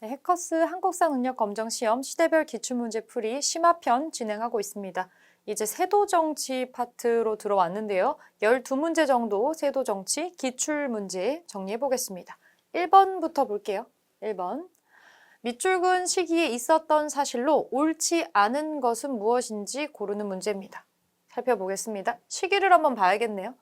네, 해커스 한국사 능력 검정 시험 시대별 기출문제 풀이 심화편 진행하고 있습니다. 이제 세도정치 파트로 들어왔는데요. 12문제 정도 세도정치 기출문제 정리해 보겠습니다. 1번부터 볼게요. 1번. 밑줄근 시기에 있었던 사실로 옳지 않은 것은 무엇인지 고르는 문제입니다. 살펴보겠습니다. 시기를 한번 봐야겠네요.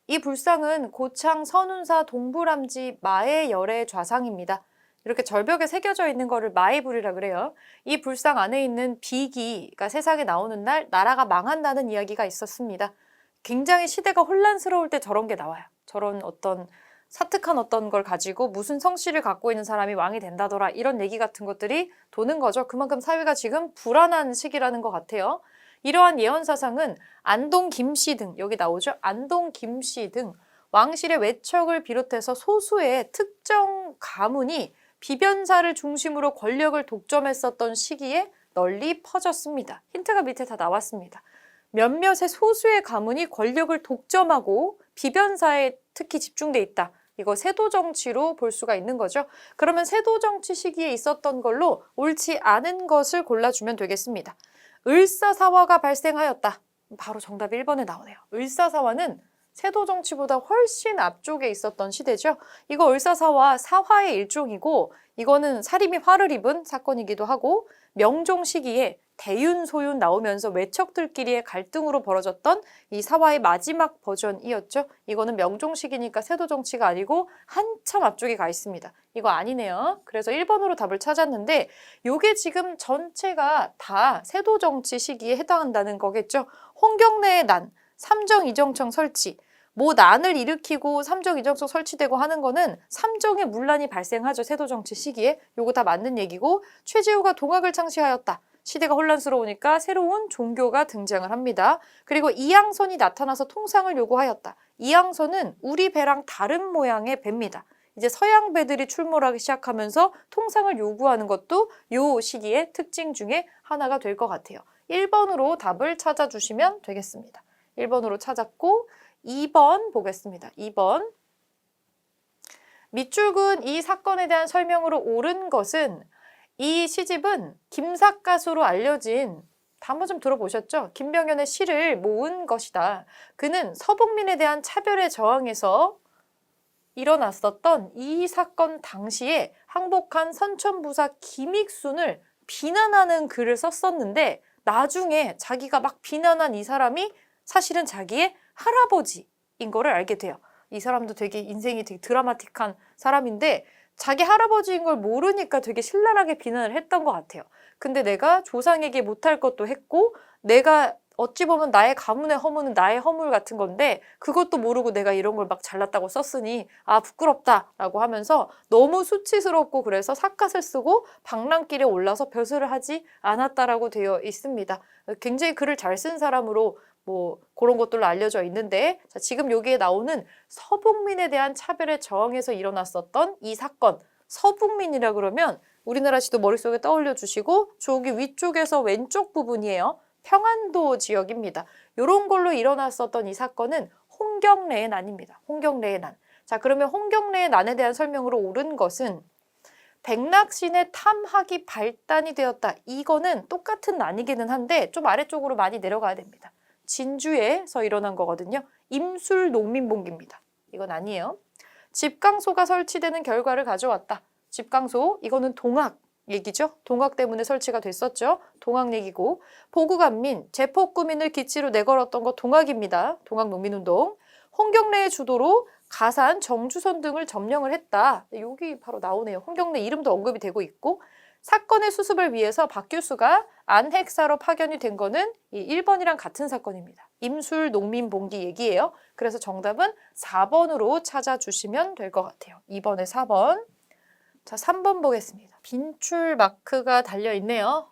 이 불상은 고창 선운사 동부람지 마의 열의 좌상입니다. 이렇게 절벽에 새겨져 있는 거를 마의불이라 그래요. 이 불상 안에 있는 비기가 세상에 나오는 날 나라가 망한다는 이야기가 있었습니다. 굉장히 시대가 혼란스러울 때 저런 게 나와요. 저런 어떤 사특한 어떤 걸 가지고 무슨 성씨를 갖고 있는 사람이 왕이 된다더라 이런 얘기 같은 것들이 도는 거죠. 그만큼 사회가 지금 불안한 시기라는 것 같아요. 이러한 예언사상은 안동 김씨 등 여기 나오죠. 안동 김씨 등 왕실의 외척을 비롯해서 소수의 특정 가문이 비변사를 중심으로 권력을 독점했었던 시기에 널리 퍼졌습니다. 힌트가 밑에 다 나왔습니다. 몇몇의 소수의 가문이 권력을 독점하고 비변사에 특히 집중돼 있다. 이거 세도정치로 볼 수가 있는 거죠. 그러면 세도정치 시기에 있었던 걸로 옳지 않은 것을 골라주면 되겠습니다. 을사사화가 발생하였다. 바로 정답이 1번에 나오네요. 을사사화는 세도정치보다 훨씬 앞쪽에 있었던 시대죠. 이거 을사사화 사화의 일종이고 이거는 사림이 화를 입은 사건이기도 하고 명종 시기에 대윤, 소윤 나오면서 외척들끼리의 갈등으로 벌어졌던 이 사화의 마지막 버전이었죠. 이거는 명종 시기니까 세도정치가 아니고 한참 앞쪽에 가 있습니다. 이거 아니네요. 그래서 1번으로 답을 찾았는데 이게 지금 전체가 다 세도정치 시기에 해당한다는 거겠죠. 홍경래의 난, 삼정이정청 설치, 뭐 난을 일으키고 삼정이정청 설치되고 하는 거는 삼정의 문란이 발생하죠. 세도정치 시기에. 요거 다 맞는 얘기고 최지우가 동학을 창시하였다. 시대가 혼란스러우니까 새로운 종교가 등장을 합니다. 그리고 이양선이 나타나서 통상을 요구하였다. 이양선은 우리 배랑 다른 모양의 배입니다. 이제 서양 배들이 출몰하기 시작하면서 통상을 요구하는 것도 요 시기의 특징 중에 하나가 될 것 같아요. 1번으로 답을 찾아주시면 되겠습니다. 1번으로 찾았고 2번 보겠습니다. 2번. 밑줄근 이 사건에 대한 설명으로 옳은 것은 이 시집은 김삿갓으로 알려진 한번 좀 들어보셨죠? 김병현의 시를 모은 것이다. 그는 서북민에 대한 차별에 저항해서 일어났었던 이 사건 당시에 항복한 선천부사 김익순을 비난하는 글을 썼었는데 나중에 자기가 막 비난한 이 사람이 사실은 자기의 할아버지인 거를 알게 돼요. 이 사람도 되게 인생이 되게 드라마틱한 사람인데 자기 할아버지인 걸 모르니까 되게 신랄하게 비난을 했던 것 같아요. 근데 내가 조상에게 못할 것도 했고 내가 어찌 보면 나의 가문의 허물은 나의 허물 같은 건데 그것도 모르고 내가 이런 걸 막 잘났다고 썼으니 아 부끄럽다라고 하면서 너무 수치스럽고 그래서 삿갓을 쓰고 방랑길에 올라서 벼슬을 하지 않았다라고 되어 있습니다. 굉장히 글을 잘 쓴 사람으로 뭐 그런 것들로 알려져 있는데 자, 지금 여기에 나오는 서북민에 대한 차별에 저항해서 일어났었던 이 사건 서북민이라 그러면 우리나라 지도 머릿속에 떠올려 주시고 저기 위쪽에서 왼쪽 부분이에요. 평안도 지역입니다. 이런 걸로 일어났었던 이 사건은 홍경래의 난입니다. 홍경래의 난. 자, 그러면 홍경래의 난에 대한 설명으로 옳은 것은 백낙신의 탐학이 발단이 되었다. 이거는 똑같은 난이기는 한데 좀 아래쪽으로 많이 내려가야 됩니다. 진주에서 일어난 거거든요. 임술농민봉기입니다. 이건 아니에요. 집강소가 설치되는 결과를 가져왔다. 집강소, 이거는 동학 얘기죠. 동학 때문에 설치가 됐었죠. 동학 얘기고 보국안민, 제폭구민을 기치로 내걸었던 거 동학입니다. 동학농민운동. 홍경래의 주도로 가산, 정주선 등을 점령을 했다. 여기 바로 나오네요. 홍경래 이름도 언급이 되고 있고 사건의 수습을 위해서 박규수가 안핵사로 파견이 된 거는 이 1번이랑 같은 사건입니다. 임술농민봉기 얘기예요. 그래서 정답은 4번으로 찾아주시면 될 것 같아요. 2번에 4번. 자, 3번 보겠습니다. 빈출 마크가 달려있네요.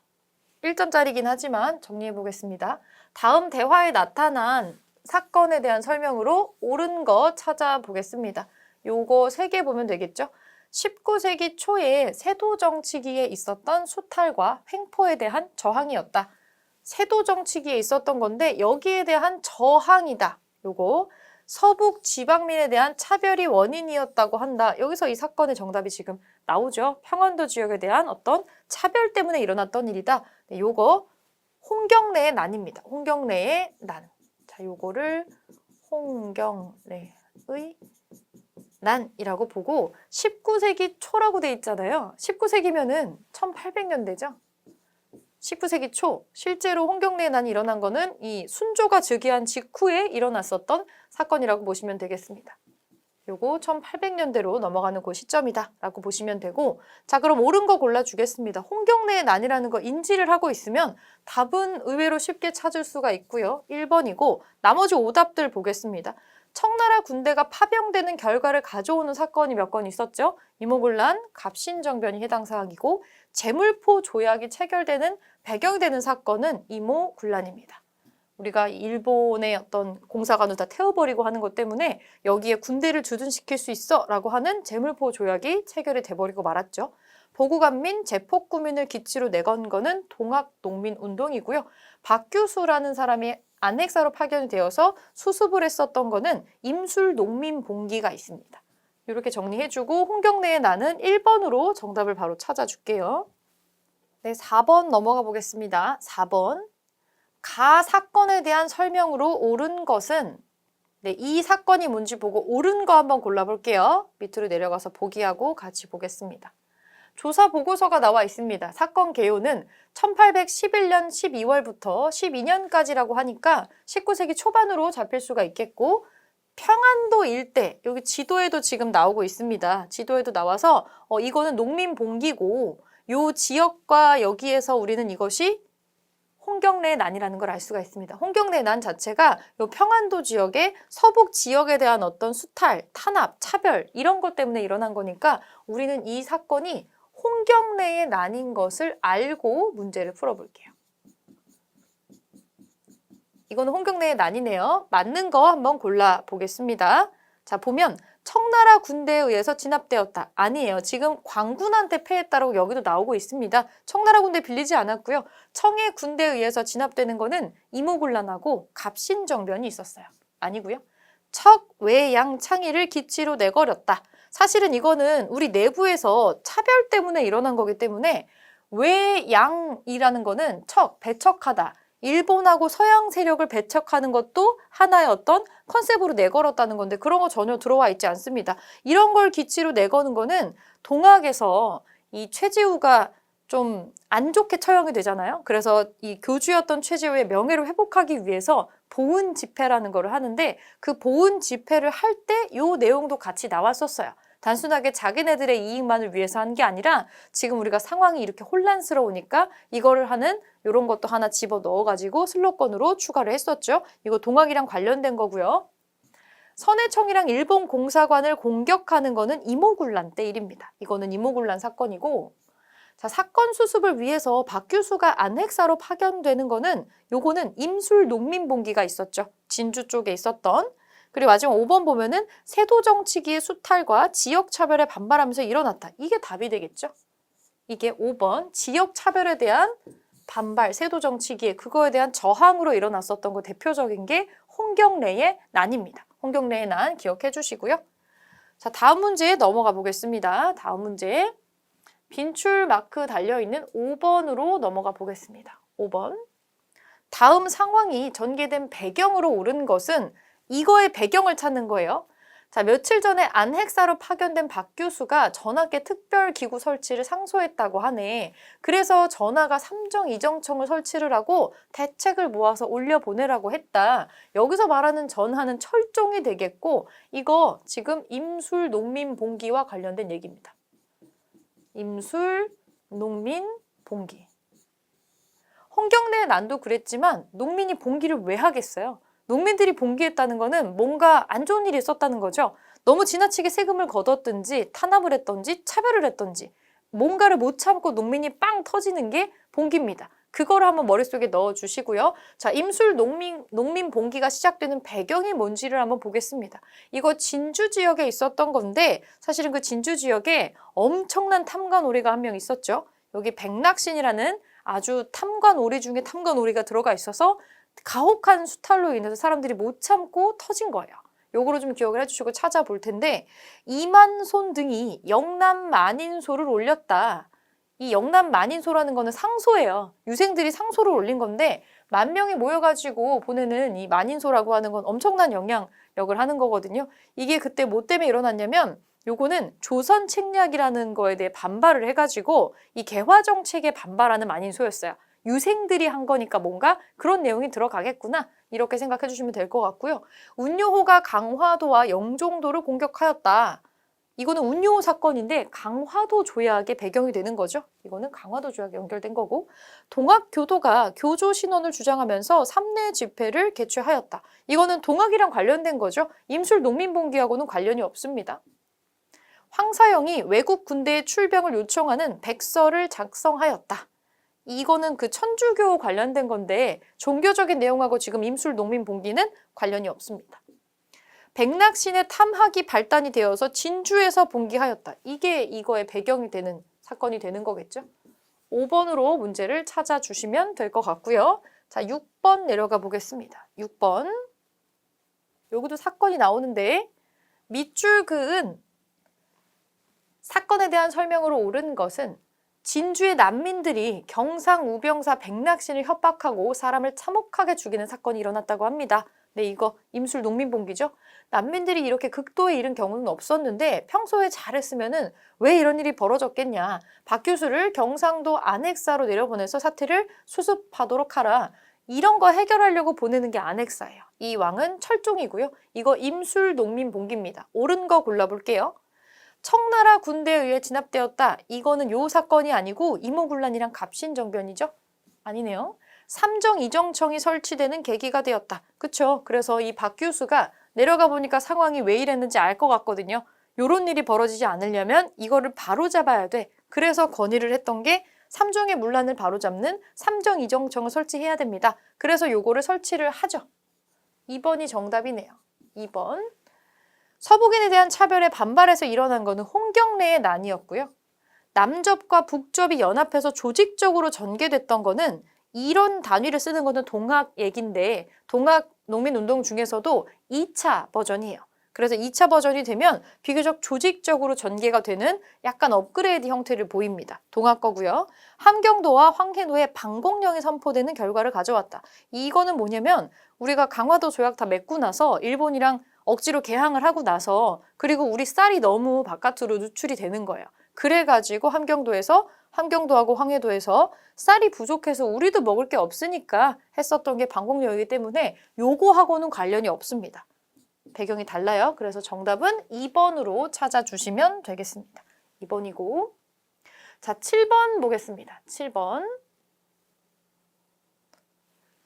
1점짜리긴 하지만 정리해 보겠습니다. 다음 대화에 나타난 사건에 대한 설명으로 옳은 거 찾아보겠습니다. 요거 3개 보면 되겠죠? 19세기 초에 세도정치기에 있었던 수탈과 횡포에 대한 저항이었다. 세도정치기에 있었던 건데 여기에 대한 저항이다. 요거 서북 지방민에 대한 차별이 원인이었다고 한다. 여기서 이 사건의 정답이 지금 나오죠. 평안도 지역에 대한 어떤 차별 때문에 일어났던 일이다. 네, 요거 홍경래의 난입니다. 홍경래의 난. 자, 요거를 홍경래의 난이라고 보고 19세기 초라고 돼 있잖아요. 19세기면은 1800년대죠. 19세기 초 실제로 홍경래의 난이 일어난 거는 이 순조가 즉위한 직후에 일어났었던 사건이라고 보시면 되겠습니다. 요거 1800년대로 넘어가는 그 시점이다 라고 보시면 되고, 자, 그럼 옳은 거 골라주겠습니다. 홍경래의 난이라는 거 인지를 하고 있으면 답은 의외로 쉽게 찾을 수가 있고요. 1번이고 나머지 오답들 보겠습니다. 청나라 군대가 파병되는 결과를 가져오는 사건이 몇 건 있었죠. 이모군란, 갑신정변이 해당 사항이고, 제물포 조약이 체결되는 배경이 되는 사건은 이모군란입니다. 우리가 일본의 어떤 공사관을 다 태워버리고 하는 것 때문에 여기에 군대를 주둔시킬 수 있어 라고 하는 제물포 조약이 체결이 돼버리고 말았죠. 보구간민, 제폭구민을 기치로 내건 거는 동학농민운동이고요. 박규수라는 사람이 안핵사로 파견이 되어서 수습을 했었던 거는 임술농민봉기가 있습니다. 이렇게 정리해주고 홍경래의 난은 1번으로 정답을 바로 찾아줄게요. 네, 4번 넘어가 보겠습니다. 4번. 가 사건에 대한 설명으로 옳은 것은, 네, 이 사건이 뭔지 보고 옳은 거 한번 골라볼게요. 밑으로 내려가서 보기하고 같이 보겠습니다. 조사 보고서가 나와 있습니다. 사건 개요는 1811년 12월부터 12년까지라고 하니까 19세기 초반으로 잡힐 수가 있겠고, 평안도 일대, 여기 지도에도 지금 나오고 있습니다. 지도에도 나와서 이거는 농민봉기고 요 지역과 여기에서 우리는 이것이 홍경래의 난이라는 걸 알 수가 있습니다. 홍경래의 난 자체가 요 평안도 지역의 서북 지역에 대한 어떤 수탈, 탄압, 차별 이런 것 때문에 일어난 거니까 우리는 이 사건이 홍경래의 난인 것을 알고 문제를 풀어볼게요. 이거는 홍경래의 난이네요. 맞는 거 한번 골라보겠습니다. 자, 보면 청나라 군대에 의해서 진압되었다. 아니에요. 지금 광군한테 패했다라고 여기도 나오고 있습니다. 청나라 군대 빌리지 않았고요. 청해 군대에 의해서 진압되는 거는 이모군란하고 갑신정변이 있었어요. 아니고요. 척, 외, 양, 창의를 기치로 내걸었다. 사실은 이거는 우리 내부에서 차별 때문에 일어난 거기 때문에 외, 양이라는 거는 척, 배척하다. 일본하고 서양 세력을 배척하는 것도 하나의 어떤 컨셉으로 내걸었다는 건데 그런 거 전혀 들어와 있지 않습니다. 이런 걸 기치로 내거는 거는 동학에서 이 최지우가 좀 안 좋게 처형이 되잖아요. 그래서 이 교주였던 최지우의 명예를 회복하기 위해서 보훈 집회라는 거를 하는데 그 보훈 집회를 할 때 이 내용도 같이 나왔었어요. 단순하게 자기네들의 이익만을 위해서 한 게 아니라 지금 우리가 상황이 이렇게 혼란스러우니까 이거를 하는 이런 것도 하나 집어 넣어가지고 슬로건으로 추가를 했었죠. 이거 동학이랑 관련된 거고요. 선해청이랑 일본 공사관을 공격하는 거는 이모군란 때 일입니다. 이거는 이모군란 사건이고, 자, 사건 수습을 위해서 박규수가 안핵사로 파견되는 거는 요거는 임술농민봉기가 있었죠. 진주 쪽에 있었던. 그리고 마지막 5번 보면은 세도정치기의 수탈과 지역차별에 반발하면서 일어났다. 이게 답이 되겠죠. 이게 5번 지역차별에 대한 반발, 세도정치기에 그거에 대한 저항으로 일어났었던 거 대표적인 게 홍경래의 난입니다. 홍경래의 난 기억해 주시고요. 자, 다음 문제에 넘어가 보겠습니다. 다음 문제 빈출 마크 달려있는 5번으로 넘어가 보겠습니다. 5번. 다음 상황이 전개된 배경으로 옳은 것은 이거의 배경을 찾는 거예요. 자, 며칠 전에 안핵사로 파견된 박규수가 전학계 특별기구 설치를 상소했다고 하네. 그래서 전하가 삼정 이정청을 설치를 하고 대책을 모아서 올려보내라고 했다. 여기서 말하는 전하는 철종이 되겠고 이거 지금 임술농민봉기와 관련된 얘기입니다. 임술농민봉기. 홍경래의 난도 그랬지만 농민이 봉기를 왜 하겠어요? 농민들이 봉기했다는 거는 뭔가 안 좋은 일이 있었다는 거죠. 너무 지나치게 세금을 걷었든지 탄압을 했던지 차별을 했던지 뭔가를 못 참고 농민이 빵 터지는 게 봉기입니다. 그거를 한번 머릿속에 넣어주시고요. 자, 임술농민 봉기가 시작되는 배경이 뭔지를 한번 보겠습니다. 이거 진주 지역에 있었던 건데 사실은 그 진주 지역에 엄청난 탐관오리가 한 명 있었죠. 여기 백낙신이라는 아주 탐관오리 중에 탐관오리가 들어가 있어서 가혹한 수탈로 인해서 사람들이 못 참고 터진 거예요. 요거로 좀 기억을 해주시고 찾아볼 텐데 이만손 등이 영남 만인소를 올렸다. 이 영남 만인소라는 거는 상소예요. 유생들이 상소를 올린 건데 10,000명이 모여가지고 보내는 이 만인소라고 하는 건 엄청난 영향력을 하는 거거든요. 이게 그때 뭐 때문에 일어났냐면 요거는 조선 책략이라는 거에 대해 반발을 해가지고 이 개화 정책에 반발하는 만인소였어요. 유생들이 한 거니까 뭔가 그런 내용이 들어가겠구나 이렇게 생각해 주시면 될 것 같고요. 운요호가 강화도와 영종도를 공격하였다. 이거는 운요호 사건인데 강화도 조약의 배경이 되는 거죠. 이거는 강화도 조약에 연결된 거고 동학교도가 교조 신원을 주장하면서 삼내 집회를 개최하였다. 이거는 동학이랑 관련된 거죠. 임술 농민봉기하고는 관련이 없습니다. 황사영이 외국 군대에 출병을 요청하는 백서를 작성하였다. 이거는 그 천주교 관련된 건데 종교적인 내용하고 지금 임술 농민봉기는 관련이 없습니다. 백낙신의 탐학이 발단이 되어서 진주에서 봉기하였다. 이게 이거의 배경이 되는 사건이 되는 거겠죠. 5번으로 문제를 찾아주시면 될 것 같고요. 자, 6번 내려가 보겠습니다. 6번. 여기도 사건이 나오는데 밑줄 그은 사건에 대한 설명으로 옳은 것은 진주의 난민들이 경상우병사 백낙신을 협박하고 사람을 참혹하게 죽이는 사건이 일어났다고 합니다. 네, 이거 임술 농민봉기죠. 난민들이 이렇게 극도에 이른 경우는 없었는데 평소에 잘했으면은 왜 이런 일이 벌어졌겠냐. 박 교수를 경상도 안핵사로 내려보내서 사태를 수습하도록 하라. 이런 거 해결하려고 보내는 게 안핵사예요. 이 왕은 철종이고요. 이거 임술 농민봉기입니다. 옳은 거 골라볼게요. 청나라 군대에 의해 진압되었다. 이거는 요 사건이 아니고 이모군란이랑 갑신정변이죠? 아니네요. 삼정이정청이 설치되는 계기가 되었다. 그쵸? 그래서 이 박 교수가 내려가 보니까 상황이 왜 이랬는지 알 것 같거든요. 요런 일이 벌어지지 않으려면 이거를 바로잡아야 돼. 그래서 건의를 했던 게 삼종의 문란을 바로잡는 삼정이정청을 설치해야 됩니다. 그래서 요거를 설치를 하죠. 2번이 정답이네요. 2번. 서북인에 대한 차별에 반발해서 일어난 것은 홍경래의 난이었고요. 남접과 북접이 연합해서 조직적으로 전개됐던 거는 이런 단위를 쓰는 것은 동학 얘긴데 동학 농민운동 중에서도 2차 버전이에요. 그래서 2차 버전이 되면 비교적 조직적으로 전개가 되는 약간 업그레이드 형태를 보입니다. 동학 거고요. 함경도와 황해도에 방공령이 선포되는 결과를 가져왔다. 이거는 뭐냐면 우리가 강화도 조약 다 맺고 나서 일본이랑 억지로 개항을 하고 나서 그리고 우리 쌀이 너무 바깥으로 누출이 되는 거예요. 그래가지고 함경도하고 황해도에서 쌀이 부족해서 우리도 먹을 게 없으니까 했었던 게 방공령이기 때문에 요거하고는 관련이 없습니다. 배경이 달라요. 그래서 정답은 2번으로 찾아주시면 되겠습니다. 2번이고 자 7번 보겠습니다. 7번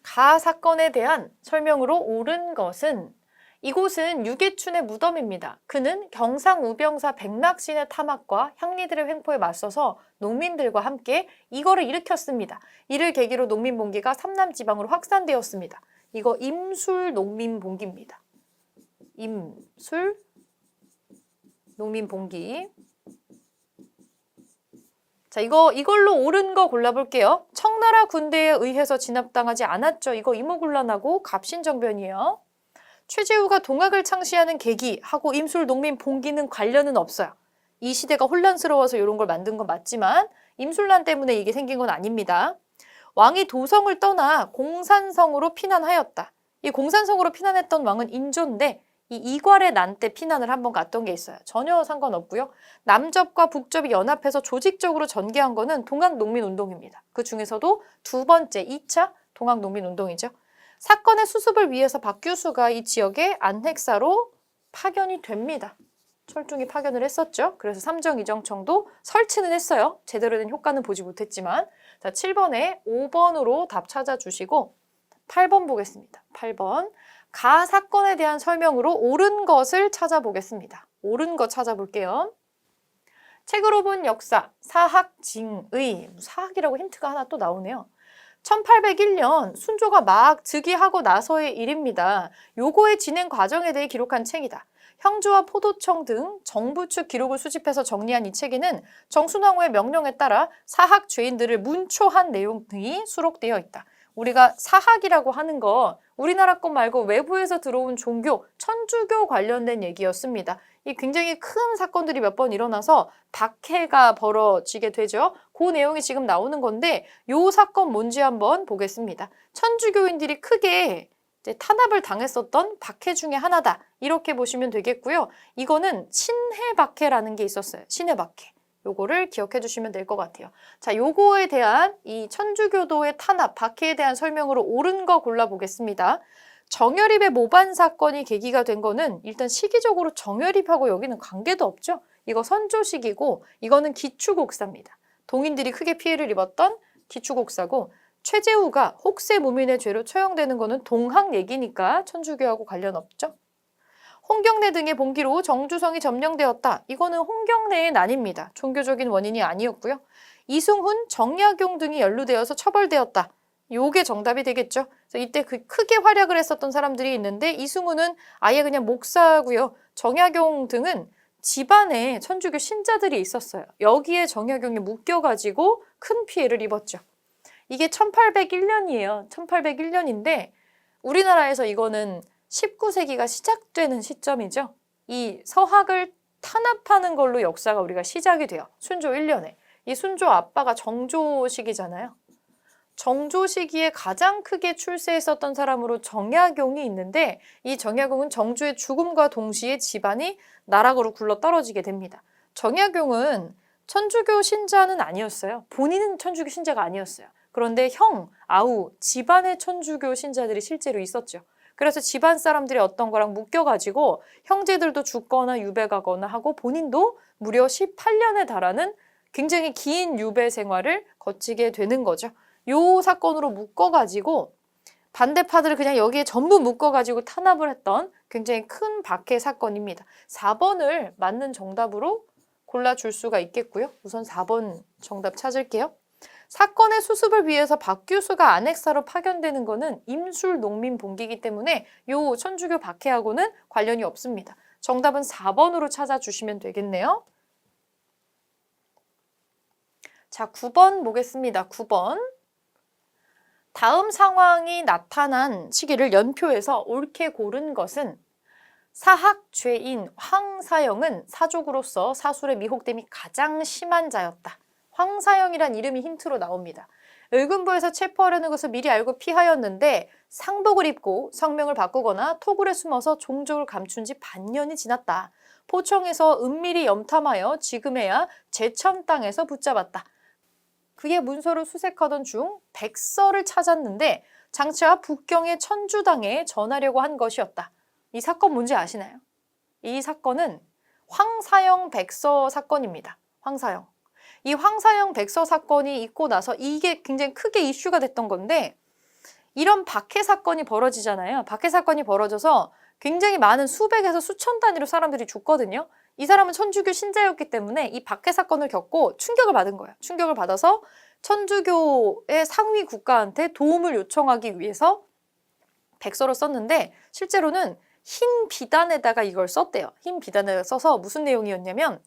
가 사건에 대한 설명으로 옳은 것은 이곳은 유계춘의 무덤입니다. 그는 경상우병사 백낙신의 탐학과 향리들의 횡포에 맞서서 농민들과 함께 이거를 일으켰습니다. 이를 계기로 농민봉기가 삼남지방으로 확산되었습니다. 이거 임술 농민봉기입니다. 임술 농민봉기. 자, 이걸로 옳은 거 골라볼게요. 청나라 군대에 의해서 진압당하지 않았죠. 이거 이모군란하고 갑신정변이에요. 최재우가 동학을 창시하는 계기하고 임술 농민 봉기는 관련은 없어요. 이 시대가 혼란스러워서 이런 걸 만든 건 맞지만 임술난 때문에 이게 생긴 건 아닙니다. 왕이 도성을 떠나 공산성으로 피난하였다. 이 공산성으로 피난했던 왕은 인조인데 이 이괄의 난 때 피난을 한번 갔던 게 있어요. 전혀 상관없고요. 남접과 북접이 연합해서 조직적으로 전개한 거는 동학농민운동입니다. 그 중에서도 두 번째 2차 동학농민운동이죠. 사건의 수습을 위해서 박 교수가 이 지역에 안핵사로 파견이 됩니다. 철중이 파견을 했었죠. 그래서 삼정이정청도 설치는 했어요. 제대로 된 효과는 보지 못했지만 자 7번에 5번으로 답 찾아주시고 8번 보겠습니다. 8번 가 사건에 대한 설명으로 옳은 것을 찾아보겠습니다. 옳은 것 찾아볼게요. 책으로 본 역사 사학징의 사학이라고 힌트가 하나 또 나오네요. 1801년 순조가 막 즉위하고 나서의 일입니다. 요거의 진행 과정에 대해 기록한 책이다. 형주와 포도청 등 정부 측 기록을 수집해서 정리한 이 책에는 정순왕후의 명령에 따라 사학 죄인들을 문초한 내용이 수록되어 있다. 우리가 사학이라고 하는 거 우리나라 것 말고 외부에서 들어온 종교, 천주교 관련된 얘기였습니다. 이 굉장히 큰 사건들이 몇 번 일어나서 박해가 벌어지게 되죠. 그 내용이 지금 나오는 건데 요 사건 뭔지 한번 보겠습니다. 천주교인들이 크게 이제 탄압을 당했었던 박해 중에 하나다. 이렇게 보시면 되겠고요. 이거는 신해 박해라는 게 있었어요. 신해 박해. 요거를 기억해 주시면 될 것 같아요. 자, 요거에 대한 이 천주교도의 탄압, 박해에 대한 설명으로 옳은 거 골라보겠습니다. 정여립의 모반 사건이 계기가 된 거는 일단 시기적으로 정여립하고 여기는 관계도 없죠. 이거 선조시기고 이거는 기축옥사입니다. 동인들이 크게 피해를 입었던 기축옥사고 최재우가 혹세무민의 죄로 처형되는 거는 동학 얘기니까 천주교하고 관련 없죠. 홍경래 등의 봉기로 정주성이 점령되었다. 이거는 홍경래의 난입니다. 종교적인 원인이 아니었고요. 이승훈, 정약용 등이 연루되어서 처벌되었다. 요게 정답이 되겠죠. 그래서 이때 그 크게 활약을 했었던 사람들이 있는데 이승훈은 아예 그냥 목사고요. 정약용 등은 집안에 천주교 신자들이 있었어요. 여기에 정약용이 묶여가지고 큰 피해를 입었죠. 이게 1801년이에요. 1801년인데 우리나라에서 이거는 19세기가 시작되는 시점이죠. 이 서학을 탄압하는 걸로 역사가 우리가 시작이 돼요. 순조 1년에. 이 순조 아빠가 정조 시기잖아요. 정조 시기에 가장 크게 출세했었던 사람으로 정약용이 있는데 이 정약용은 정조의 죽음과 동시에 집안이 나락으로 굴러 떨어지게 됩니다. 정약용은 천주교 신자는 아니었어요. 본인은 천주교 신자가 아니었어요. 그런데 형, 아우, 집안의 천주교 신자들이 실제로 있었죠. 그래서 집안 사람들이 어떤 거랑 묶여가지고 형제들도 죽거나 유배가거나 하고 본인도 무려 18년에 달하는 굉장히 긴 유배 생활을 거치게 되는 거죠. 요 사건으로 묶어가지고 반대파들을 그냥 여기에 전부 묶어가지고 탄압을 했던 굉장히 큰 박해 사건입니다. 4번을 맞는 정답으로 골라줄 수가 있겠고요. 우선 4번 정답 찾을게요. 사건의 수습을 위해서 박 교수가 안핵사로 파견되는 거는 임술 농민 봉기이기 때문에 요 천주교 박해하고는 관련이 없습니다. 정답은 4번으로 찾아주시면 되겠네요. 자, 9번 보겠습니다. 9번. 다음 상황이 나타난 시기를 연표해서 옳게 고른 것은 사학죄인 황사영은 사족으로서 사술의 미혹됨이 가장 심한 자였다. 황사영이란 이름이 힌트로 나옵니다. 을군부에서 체포하려는 것을 미리 알고 피하였는데 상복을 입고 성명을 바꾸거나 토굴에 숨어서 종족을 감춘 지 반년이 지났다. 포청에서 은밀히 염탐하여 지금에야 제천 땅에서 붙잡았다. 그의 문서를 수색하던 중 백서를 찾았는데 장차 북경의 천주당에 전하려고 한 것이었다. 이 사건 뭔지 아시나요? 이 사건은 황사영 백서 사건입니다. 황사영. 이 황사영 백서 사건이 있고 나서 이게 굉장히 크게 이슈가 됐던 건데 이런 박해 사건이 벌어지잖아요. 박해 사건이 벌어져서 굉장히 많은 수백에서 수천 단위로 사람들이 죽거든요. 이 사람은 천주교 신자였기 때문에 이 박해 사건을 겪고 충격을 받은 거예요. 충격을 받아서 천주교의 상위 국가한테 도움을 요청하기 위해서 백서를 썼는데 실제로는 흰 비단에다가 이걸 썼대요. 흰 비단에다가 써서 무슨 내용이었냐면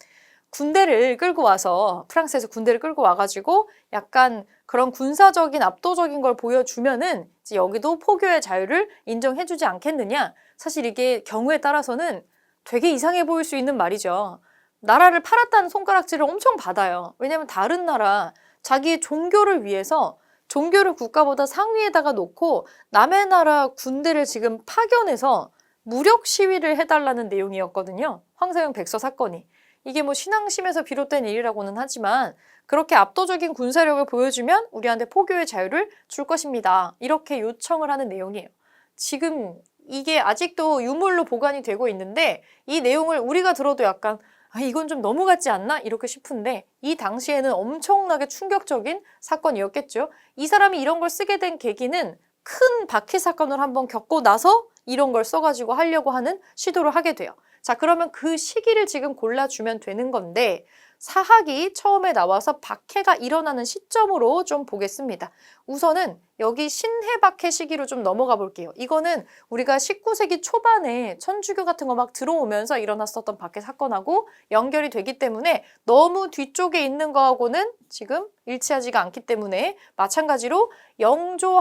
군대를 끌고 와서 프랑스에서 군대를 끌고 와가지고 약간 그런 군사적인 압도적인 걸 보여주면은 이제 여기도 포교의 자유를 인정해주지 않겠느냐. 사실 이게 경우에 따라서는 되게 이상해 보일 수 있는 말이죠. 나라를 팔았다는 손가락질을 엄청 받아요. 왜냐면 다른 나라 자기의 종교를 위해서 종교를 국가보다 상위에다가 놓고 남의 나라 군대를 지금 파견해서 무력 시위를 해달라는 내용이었거든요. 황사영 백서 사건이. 이게 뭐 신앙심에서 비롯된 일이라고는 하지만 그렇게 압도적인 군사력을 보여주면 우리한테 포교의 자유를 줄 것입니다. 이렇게 요청을 하는 내용이에요. 지금 이게 아직도 유물로 보관이 되고 있는데 이 내용을 우리가 들어도 약간 이건 좀 너무 같지 않나? 이렇게 싶은데 이 당시에는 엄청나게 충격적인 사건이었겠죠. 이 사람이 이런 걸 쓰게 된 계기는 큰 박해 사건을 한번 겪고 나서 이런 걸 써가지고 하려고 하는 시도를 하게 돼요. 자, 그러면 그 시기를 지금 골라주면 되는 건데 사학이 처음에 나와서 박해가 일어나는 시점으로 좀 보겠습니다. 우선은 여기 신해박해 시기로 좀 넘어가 볼게요. 이거는 우리가 19세기 초반에 천주교 같은 거 막 들어오면서 일어났었던 박해 사건하고 연결이 되기 때문에 너무 뒤쪽에 있는 거하고는 지금 일치하지가 않기 때문에 마찬가지로 영조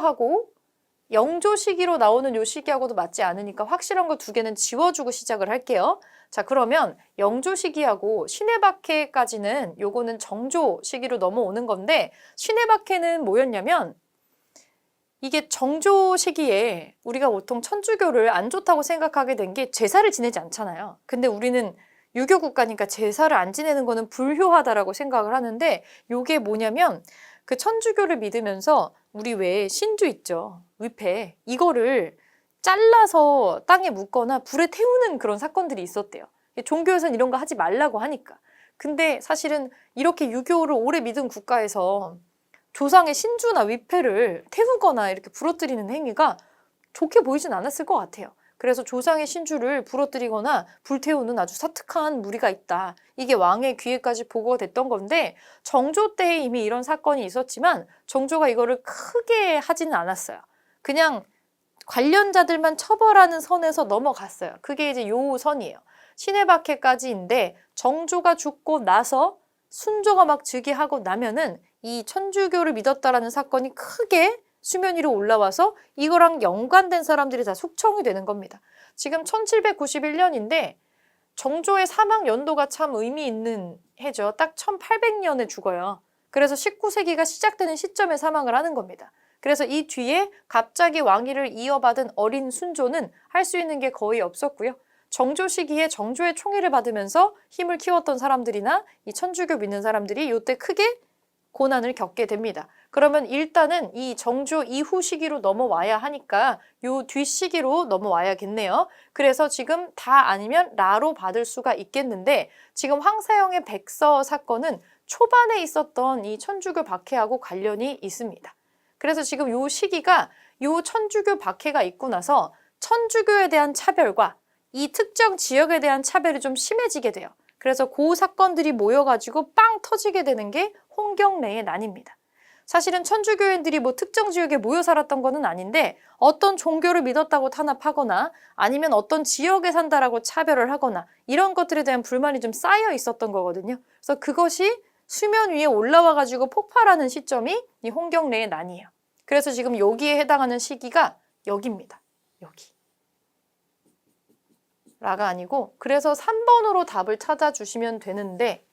시기로 나오는 요 시기하고도 맞지 않으니까 확실한 거 두 개는 지워주고 시작을 할게요. 자, 그러면 영조 시기하고 신해박해까지는 요거는 정조 시기로 넘어오는 건데, 신해박해는 뭐였냐면 이게 정조 시기에 우리가 보통 천주교를 안 좋다고 생각하게 된 게 제사를 지내지 않잖아요. 근데 우리는 유교 국가니까 제사를 안 지내는 거는 불효하다라고 생각을 하는데, 요게 뭐냐면 그 천주교를 믿으면서 우리 왜 신주 있죠. 위패. 이거를 잘라서 땅에 묻거나 불에 태우는 그런 사건들이 있었대요. 종교에서는 이런 거 하지 말라고 하니까. 근데 사실은 이렇게 유교를 오래 믿은 국가에서 조상의 신주나 위패를 태우거나 이렇게 부러뜨리는 행위가 좋게 보이진 않았을 것 같아요. 그래서 조상의 신주를 부러뜨리거나 불태우는 아주 사특한 무리가 있다. 이게 왕의 귀에까지 보고가 됐던 건데, 정조 때에 이미 이런 사건이 있었지만 정조가 이거를 크게 하지는 않았어요. 그냥 관련자들만 처벌하는 선에서 넘어갔어요. 그게 이제 요 선이에요. 신해박해까지인데 정조가 죽고 나서 순조가 막 즉위하고 나면은 이 천주교를 믿었다라는 사건이 크게 수면 위로 올라와서 이거랑 연관된 사람들이 다 숙청이 되는 겁니다. 지금 1791년인데 정조의 사망 연도가 참 의미 있는 해죠. 딱 1800년에 죽어요. 그래서 19세기가 시작되는 시점에 사망을 하는 겁니다. 그래서 이 뒤에 갑자기 왕위를 이어받은 어린 순조는 할 수 있는 게 거의 없었고요. 정조 시기에 정조의 총애를 받으면서 힘을 키웠던 사람들이나 이 천주교 믿는 사람들이 이때 크게 고난을 겪게 됩니다. 그러면 일단은 이 정조 이후 시기로 넘어와야 하니까 요 뒤 시기로 넘어와야겠네요. 그래서 지금 다 아니면 라로 받을 수가 있겠는데, 지금 황사영의 백서 사건은 초반에 있었던 이 천주교 박해하고 관련이 있습니다. 그래서 지금 요 시기가 요 천주교 박해가 있고 나서 천주교에 대한 차별과 이 특정 지역에 대한 차별이 좀 심해지게 돼요. 그래서 그 사건들이 모여가지고 빵 터지게 되는 게 홍경래의 난입니다. 사실은 천주교인들이 뭐 특정 지역에 모여 살았던 거는 아닌데 어떤 종교를 믿었다고 탄압하거나 아니면 어떤 지역에 산다라고 차별을 하거나 이런 것들에 대한 불만이 좀 쌓여 있었던 거거든요. 그래서 그것이 수면 위에 올라와가지고 폭발하는 시점이 이 홍경래의 난이에요. 그래서 지금 여기에 해당하는 시기가 여기입니다. 여기. 라가 아니고, 그래서 3번으로 답을 찾아주시면 되는데,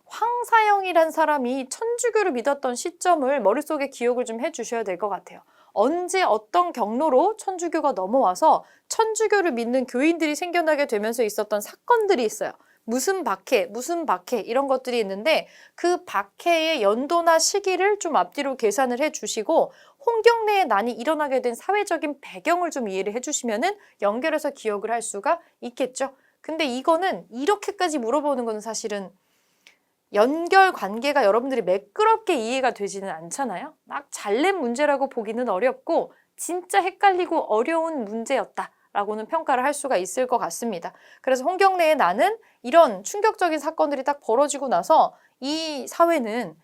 황사영이란 사람이 천주교를 믿었던 시점을 머릿속에 기억을 좀 해주셔야 될 것 같아요. 언제 어떤 경로로 천주교가 넘어와서 천주교를 믿는 교인들이 생겨나게 되면서 있었던 사건들이 있어요. 무슨 박해 이런 것들이 있는데 그 박해의 연도나 시기를 좀 앞뒤로 계산을 해주시고 홍경래의 난이 일어나게 된 사회적인 배경을 좀 이해를 해주시면은 연결해서 기억을 할 수가 있겠죠. 근데 이거는 이렇게까지 물어보는 거는 사실은 연결 관계가 여러분들이 매끄럽게 이해가 되지는 않잖아요. 막 잘 낸 문제라고 보기는 어렵고 진짜 헷갈리고 어려운 문제였다라고는 평가를 할 수가 있을 것 같습니다. 그래서 홍경래의 나는 이런 충격적인 사건들이 딱 벌어지고 나서 이 사회는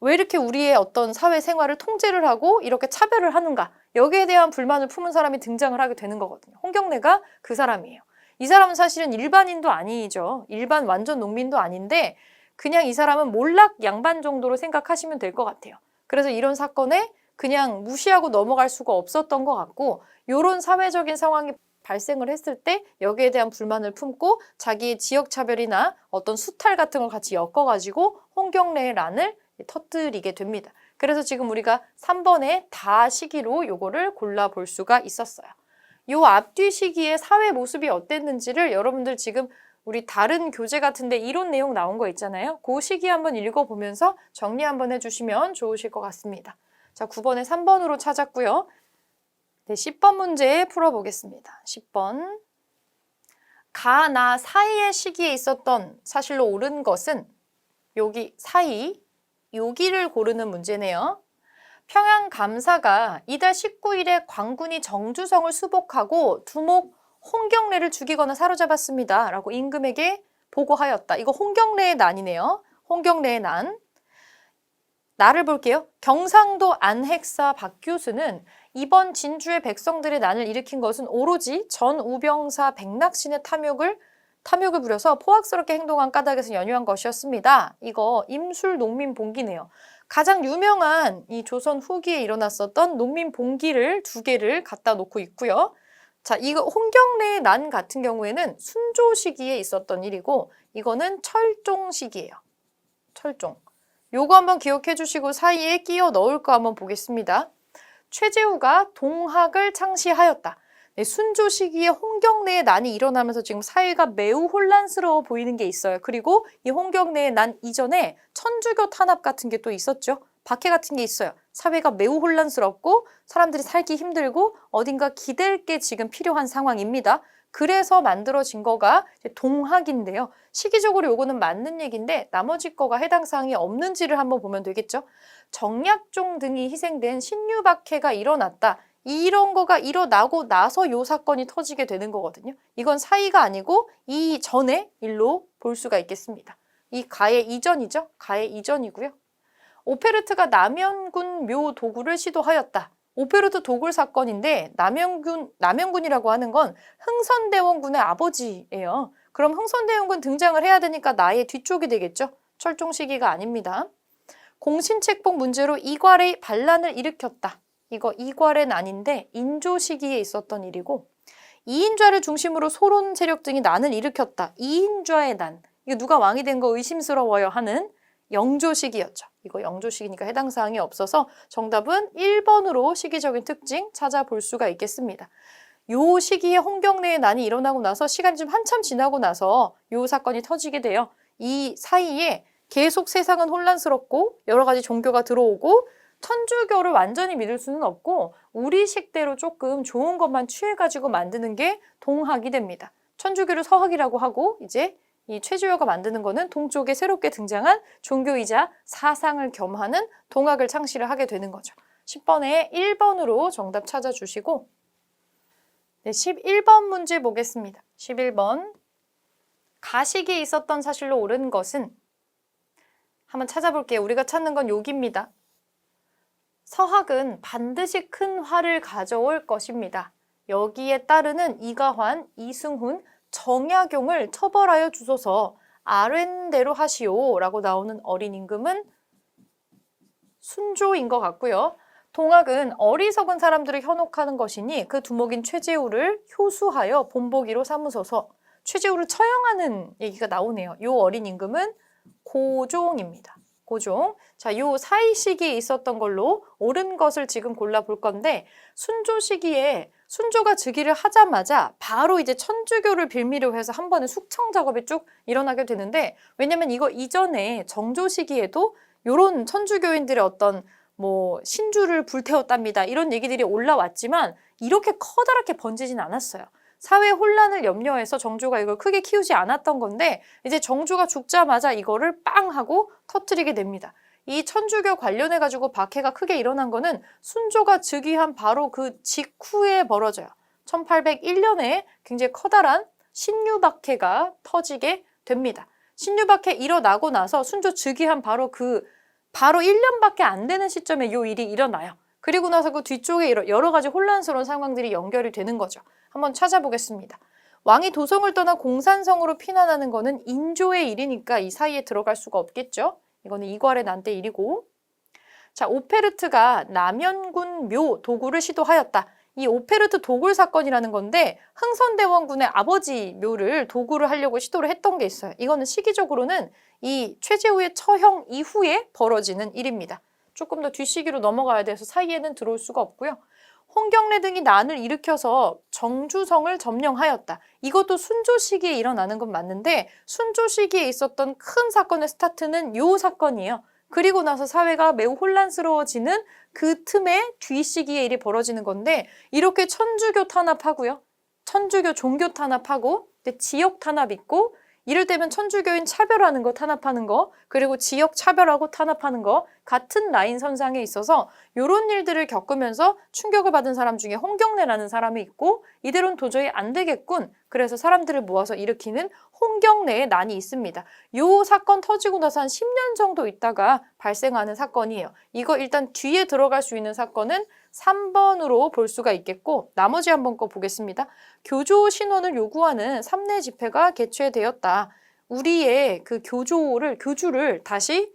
왜 이렇게 우리의 어떤 사회 생활을 통제를 하고 이렇게 차별을 하는가, 여기에 대한 불만을 품은 사람이 등장을 하게 되는 거거든요. 홍경래가 그 사람이에요. 이 사람은 사실은 일반인도 아니죠. 일반 완전 농민도 아닌데 그냥 이 사람은 몰락 양반 정도로 생각하시면 될 것 같아요. 그래서 이런 사건에 그냥 무시하고 넘어갈 수가 없었던 것 같고, 이런 사회적인 상황이 발생을 했을 때 여기에 대한 불만을 품고 자기의 지역차별이나 어떤 수탈 같은 걸 같이 엮어가지고 홍경래의 란을 터뜨리게 됩니다. 그래서 지금 우리가 3번의 다 시기로 요거를 골라볼 수가 있었어요. 요 앞뒤 시기의 사회 모습이 어땠는지를 여러분들 지금 우리 다른 교재 같은데 이론 내용 나온 거 있잖아요. 그 시기 한번 읽어보면서 정리 한번 해주시면 좋으실 것 같습니다. 자, 9번에 3번으로 찾았고요. 네, 10번 문제 풀어보겠습니다. 10번. 가, 나 사이의 시기에 있었던 사실로 옳은 것은 여기 사이, 여기를 고르는 문제네요. 평양 감사가 이달 19일에 광군이 정주성을 수복하고 두목 홍경래를 죽이거나 사로잡았습니다. 라고 임금에게 보고하였다. 이거 홍경래의 난이네요. 홍경래의 난. 나를 볼게요. 경상도 안핵사 박교수는 이번 진주의 백성들의 난을 일으킨 것은 오로지 전 우병사 백낙신의 탐욕을 부려서 포악스럽게 행동한 까닭에서 연유한 것이었습니다. 이거 임술 농민봉기네요. 가장 유명한 이 조선 후기에 일어났었던 농민봉기를 2개를 갖다 놓고 있고요. 자, 이거 홍경래의 난 같은 경우에는 순조 시기에 있었던 일이고 이거는 철종 시기예요. 철종. 요거 한번 기억해 주시고 사이에 끼워 넣을 거 한번 보겠습니다. 최재우가 동학을 창시하였다. 네, 순조 시기에 홍경래의 난이 일어나면서 지금 사회가 매우 혼란스러워 보이는 게 있어요. 그리고 이 홍경래의 난 이전에 천주교 탄압 같은 게 또 있었죠. 박해 같은 게 있어요. 사회가 매우 혼란스럽고 사람들이 살기 힘들고 어딘가 기댈 게 지금 필요한 상황입니다. 그래서 만들어진 거가 동학인데요. 시기적으로 요거는 맞는 얘기인데 나머지 거가 해당 사항이 없는지를 한번 보면 되겠죠. 정약종 등이 희생된 신유박해가 일어났다. 이런 거가 일어나고 나서 요 사건이 터지게 되는 거거든요. 이건 사이가 아니고 이 전의 일로 볼 수가 있겠습니다. 이 가해 이전이죠. 가해 이전이고요. 오페르트가 남연군 묘 도굴을 시도하였다. 오페르트 도굴 사건인데 남연군이라고 하는 건 흥선대원군의 아버지예요. 그럼 흥선대원군 등장을 해야 되니까 나의 뒤쪽이 되겠죠. 철종 시기가 아닙니다. 공신책봉 문제로 이괄의 반란을 일으켰다. 이거 이괄의 난인데 인조 시기에 있었던 일이고 이인좌를 중심으로 소론 세력 등이 난을 일으켰다. 이인좌의 난. 이거 누가 왕이 된 거 의심스러워요 하는 영조 시기였죠. 이거 영조 시기니까 해당 사항이 없어서 정답은 1번으로 시기적인 특징 찾아볼 수가 있겠습니다. 요 시기에 홍경래의 난이 일어나고 나서 시간이 좀 한참 지나고 나서 요 사건이 터지게 돼요. 이 사이에 계속 세상은 혼란스럽고 여러 가지 종교가 들어오고 천주교를 완전히 믿을 수는 없고 우리식대로 조금 좋은 것만 취해가지고 만드는 게 동학이 됩니다. 천주교를 서학이라고 하고 이제 이 최주여가 만드는 거는 동쪽에 새롭게 등장한 종교이자 사상을 겸하는 동학을 창시를 하게 되는 거죠. 10번에 1번으로 정답 찾아주시고 네, 11번 문제 보겠습니다. 11번 가시기에 있었던 사실로 옳은 것은 한번 찾아볼게요. 우리가 찾는 건 여기입니다. 서학은 반드시 큰 화를 가져올 것입니다. 여기에 따르는 이가환, 이승훈, 정약용을 처벌하여 주소서 아랜대로 하시오 라고 나오는 어린 임금은 순조인 것 같고요. 동학은 어리석은 사람들을 현혹하는 것이니 그 두목인 최재우를 효수하여 본보기로 삼으소서. 최재우를 처형하는 얘기가 나오네요. 요 어린 임금은 고종입니다. 고종. 자, 요 사이 시기에 있었던 걸로 옳은 것을 지금 골라볼 건데 순조 시기에 순조가 즉위를 하자마자 바로 이제 천주교를 빌미로 해서 한 번에 숙청 작업이 쭉 일어나게 되는데 왜냐면 이거 이전에 정조 시기에도 요런 천주교인들의 어떤 뭐 신주를 불태웠답니다. 이런 얘기들이 올라왔지만 이렇게 커다랗게 번지진 않았어요. 사회 혼란을 염려해서 정조가 이걸 크게 키우지 않았던 건데 이제 정조가 죽자마자 이거를 빵 하고 터뜨리게 됩니다. 이 천주교 관련해가지고 박해가 크게 일어난 거는 순조가 즉위한 바로 그 직후에 벌어져요. 1801년에 굉장히 커다란 신유박해가 터지게 됩니다. 신유박해 일어나고 나서 순조 즉위한 바로 1년밖에 안 되는 시점에 이 일이 일어나요. 그리고 나서 그 뒤쪽에 여러 가지 혼란스러운 상황들이 연결이 되는 거죠. 한번 찾아보겠습니다. 왕이 도성을 떠나 공산성으로 피난하는 거는 인조의 일이니까 이 사이에 들어갈 수가 없겠죠. 이거는 이괄의 난 때 일이고. 자, 오페르트가 남연군 묘 도굴을 시도하였다. 이 오페르트 도굴 사건이라는 건데 흥선대원군의 아버지 묘를 도굴을 하려고 시도를 했던 게 있어요. 이거는 시기적으로는 이 최재우의 처형 이후에 벌어지는 일입니다. 조금 더 뒤시기로 넘어가야 돼서 사이에는 들어올 수가 없고요. 홍경래 등이 난을 일으켜서 정주성을 점령하였다. 이것도 순조 시기에 일어나는 건 맞는데 순조 시기에 있었던 큰 사건의 스타트는 요 사건이에요. 그리고 나서 사회가 매우 혼란스러워지는 그 틈에 뒤 시기에 일이 벌어지는 건데 이렇게 천주교 탄압하고요. 천주교 종교 탄압하고 지역 탄압 있고 이럴 때면 천주교인 차별하는 거, 탄압하는 거, 그리고 지역 차별하고 탄압하는 거 같은 라인 선상에 있어서 이런 일들을 겪으면서 충격을 받은 사람 중에 홍경래라는 사람이 있고 이대로는 도저히 안 되겠군. 그래서 사람들을 모아서 일으키는 홍경래에 난이 있습니다. 요 사건 터지고 나서 한 10년 정도 있다가 발생하는 사건이에요. 이거 일단 뒤에 들어갈 수 있는 사건은 3번으로 볼 수가 있겠고 나머지 한번 거 보겠습니다. 교조 신원을 요구하는 3례 집회가 개최되었다. 우리의 그 교주를 다시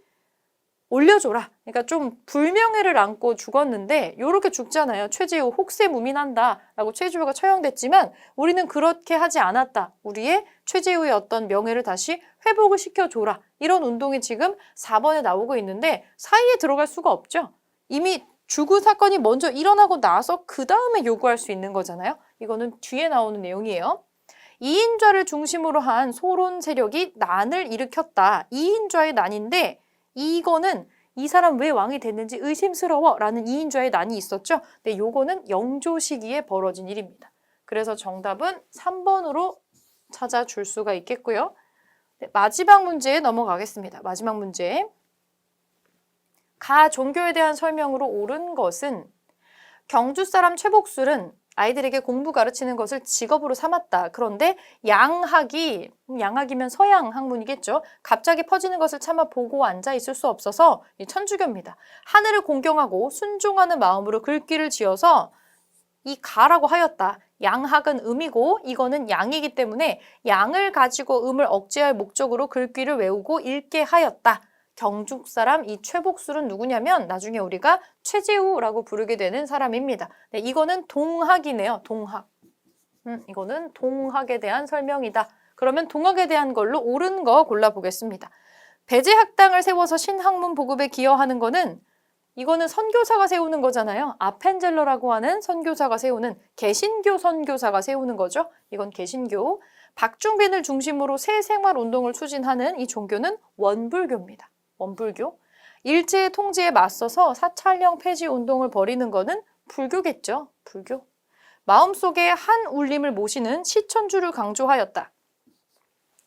올려줘라. 그러니까 좀 불명예를 안고 죽었는데 요렇게 죽잖아요. 최재우 혹세무민한다 라고 최재우가 처형됐지만 우리는 그렇게 하지 않았다. 우리의 최재우의 어떤 명예를 다시 회복을 시켜줘라. 이런 운동이 지금 4번에 나오고 있는데 사이에 들어갈 수가 없죠. 이미 주구 사건이 먼저 일어나고 나서 그 다음에 요구할 수 있는 거잖아요. 이거는 뒤에 나오는 내용이에요. 이인좌를 중심으로 한 소론 세력이 난을 일으켰다. 이인좌의 난인데 이거는 이 사람 왜 왕이 됐는지 의심스러워 라는 이인좌의 난이 있었죠. 근데 요거는 영조 시기에 벌어진 일입니다. 그래서 정답은 3번으로 찾아줄 수가 있겠고요. 네, 마지막 문제에 넘어가겠습니다. 마지막 문제. 가 종교에 대한 설명으로 옳은 것은 경주 사람 최복술은 아이들에게 공부 가르치는 것을 직업으로 삼았다. 그런데 양학이면 서양 학문이겠죠. 갑자기 퍼지는 것을 차마 보고 앉아 있을 수 없어서 천주교입니다. 하늘을 공경하고 순종하는 마음으로 글귀를 지어서 이 가라고 하였다. 양학은 음이고 이거는 양이기 때문에 양을 가지고 음을 억제할 목적으로 글귀를 외우고 읽게 하였다. 경죽 사람 이 최복술은 누구냐면 나중에 우리가 최재우라고 부르게 되는 사람입니다. 네, 이거는 동학이네요. 동학. 이거는 동학에 대한 설명이다. 그러면 동학에 대한 걸로 옳은 거 골라보겠습니다. 배제학당을 세워서 신학문 보급에 기여하는 거는 이거는 선교사가 세우는 거잖아요. 아펜젤러라고 하는 선교사가 세우는 개신교 선교사가 세우는 거죠. 이건 개신교. 박중빈을 중심으로 새 생활 운동을 추진하는 이 종교는 원불교입니다. 원불교. 일제의 통제에 맞서서 사찰령 폐지 운동을 벌이는 거는 불교겠죠. 불교. 마음속에 한 울림을 모시는 시천주를 강조하였다.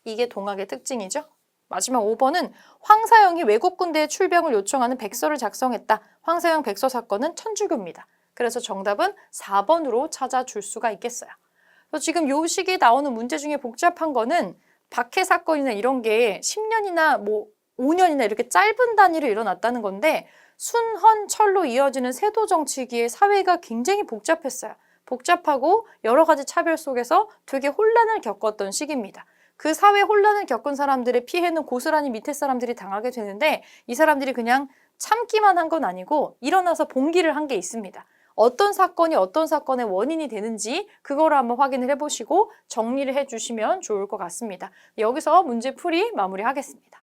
이게 동학의 특징이죠. 마지막 5번은 황사영이 외국 군대에 출병을 요청하는 백서를 작성했다. 황사영 백서 사건은 천주교입니다. 그래서 정답은 4번으로 찾아줄 수가 있겠어요. 그래서 지금 요 시기에 나오는 문제 중에 복잡한 거는 박해 사건이나 이런 게 10년이나 5년이나 이렇게 짧은 단위로 일어났다는 건데 순헌철로 이어지는 세도 정치기에 사회가 굉장히 복잡했어요. 복잡하고 여러 가지 차별 속에서 되게 혼란을 겪었던 시기입니다. 그 사회 혼란을 겪은 사람들의 피해는 고스란히 밑에 사람들이 당하게 되는데 이 사람들이 그냥 참기만 한 건 아니고 일어나서 봉기를 한 게 있습니다. 어떤 사건이 어떤 사건의 원인이 되는지 그거를 한번 확인을 해보시고 정리를 해주시면 좋을 것 같습니다. 여기서 문제풀이 마무리하겠습니다.